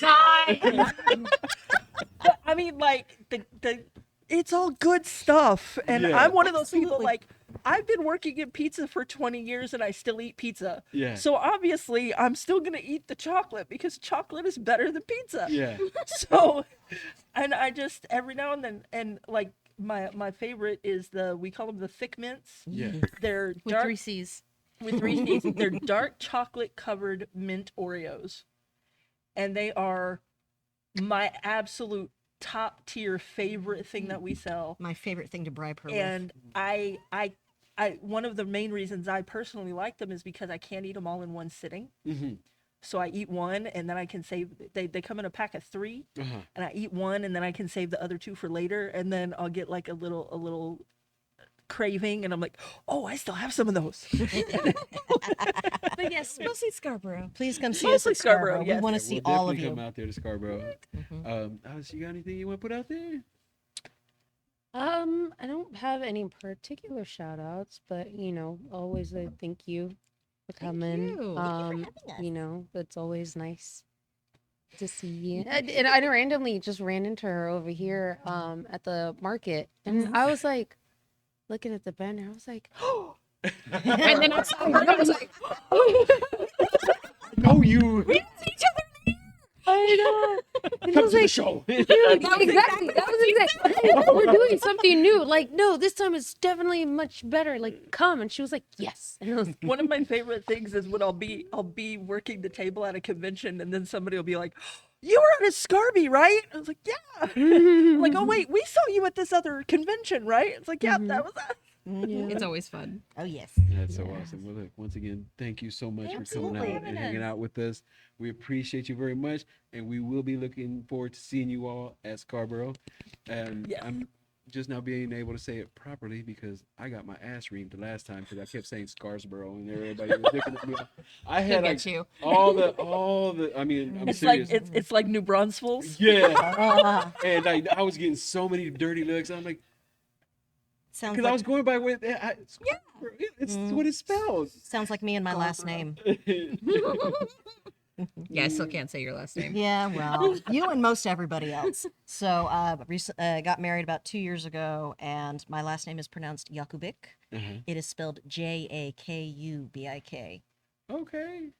think that? I mean, like the it's all good stuff, and Yeah. I'm one of those people. Absolutely. Like, I've been working in pizza for 20 years, and I still eat pizza. Yeah. So obviously, I'm still gonna eat the chocolate because chocolate is better than pizza. Yeah. So, and I just every now and then, and like my favorite is we call them the thick mints. Yeah. They're With dark 3 C's. with three C's. They're dark chocolate covered mint Oreos, and they are my absolute top tier favorite thing that we sell. My favorite thing to bribe her with. And I one of the main reasons I personally like them is because I can't eat them all in one sitting. Mm-hmm. So I eat one, and then I can save. They come in a pack of 3, Uh-huh. and I eat one, and then I can save the other 2 for later, and then I'll get like a little craving, and I'm like, oh, I still have some of those. But yes, mostly Scarborough. Please come see Mostly us at Scarborough. Scarborough, We yes. want Yeah, to see we'll all of definitely you. Come out there to Scarborough. Mhm. Alice, you got anything you want to put out there? I don't have any particular shout outs, but always a thank you for Thank coming. you. Thank you for having us. It's always nice to see you. And I randomly just ran into her over here at the market, and I was like looking at the banner. I was like, oh. And then I saw her. I was like, know you. I know. And I Come was to the like, show. dude, exactly. That was exactly. We're doing something new. Like, no, this time it's definitely much better. Like, come. And she was like, yes. And I was, One of my favorite things is when I'll be working the table at a convention, and then somebody will be like, "You were at a Scarby, right?" I was like, "Yeah." I'm like, "Oh wait, we saw you at this other convention, right?" It's like, "Yeah, that was us." yeah. It's always fun. Oh, yes. That's so awesome. Well, look, once again, thank you so much for coming Absolutely. out and hanging out with us. We appreciate you very much, and we will be looking forward to seeing you all at Scarborough. And Yes. I'm just now being able to say it properly because I got my ass reamed the last time because I kept saying Scarborough and everybody was looking at me. I had like you. all the. I mean, I'm It's serious. like it's like New Braunfels. Yeah, and I was getting so many dirty looks. I'm like, Sounds because I like, was going by what it's what it's spelled. sounds like me and my last name. Yeah, I still can't say your last name. Yeah, well, you and most everybody else. So, got married about 2 years ago, and my last name is pronounced Jakubik. It is spelled Jakubik. Okay.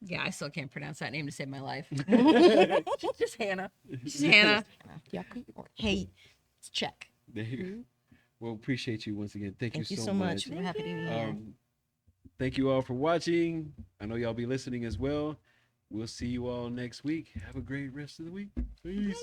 Yeah, I still can't pronounce that name to save my life. Just Hannah. She's Hannah. Hey, it's check. There you go. Well, appreciate you once again. Thank Thank you you so so much. much. We're happy to be here. Thank you all for watching. I know y'all be listening as well. We'll see you all next week. Have a great rest of the week. Peace.